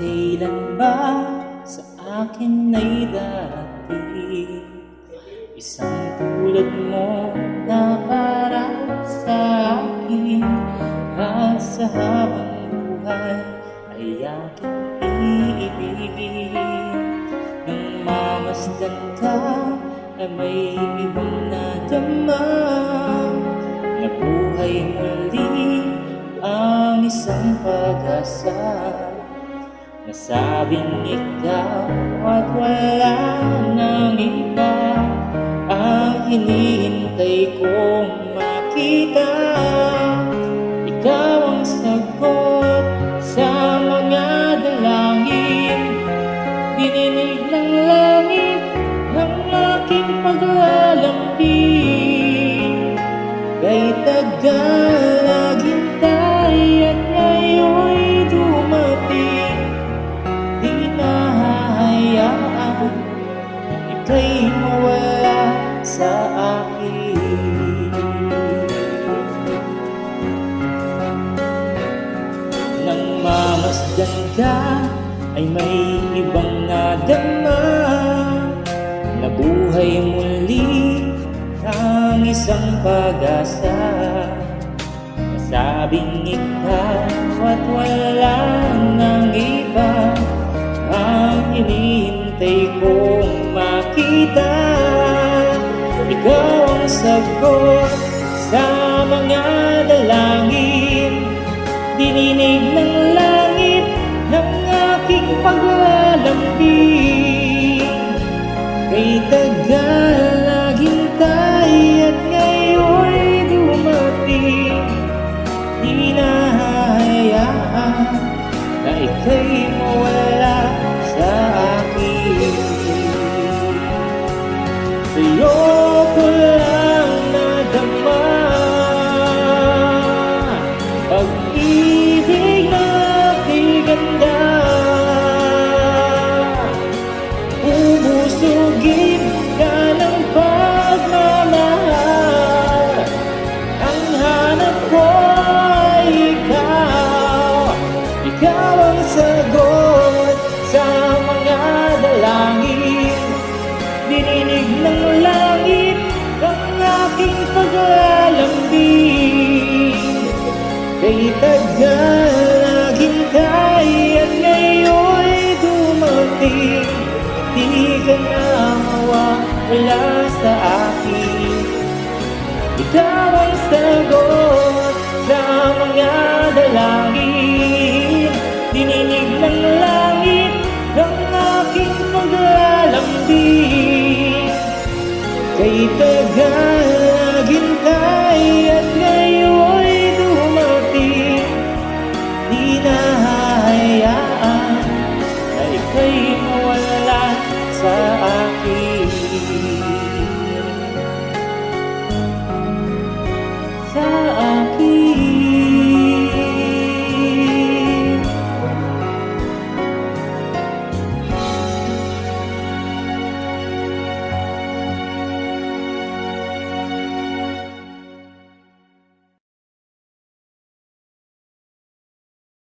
kailan ba sa akin ay darating isang tulad mo na para sa akin, at sa habang buhay ay aking iibigin. Nang mamasdan ka ay may ibang nadama, na buhay muli ang isang pag-asa. Nasabing ikaw at wala nang iba ang hinihintay kong makita. Ikaw ang sagot sa mga dalangin, dininig ng langit ang aking paglalambing. Kay tagal naghintay at ngayon'y dumating, di nahahayaan ika'y mawala sa akin. Nang mamasdan ka ay may ibang nadama, na buhay muli ang isang pag-asa. Nasabing ikaw at wala nang iba ang hinihintay kong makita. Ikaw ang sagot sa mga dalangin, dininig ng langit ng aking paglalambing. Kay tagal naghintay at ngayon'y dumating, di nahahayaan na ika'y mawala sa akin. Sa'yo ko lang nadama pag-ibig na aking ganda. Bubusugin ka ng pagmamahal, ang hanap ko ay ikaw. Ikaw ang sagot sa mga dalangin, dininig ng langit ang aking paglalambing. Kay tagal naghintay at ngayon'y dumating, di ka na mawawala sa akin. Ikaw ang sagot sa mga dalangin, dininig ng langit ng aking paglalambing. Kay tagal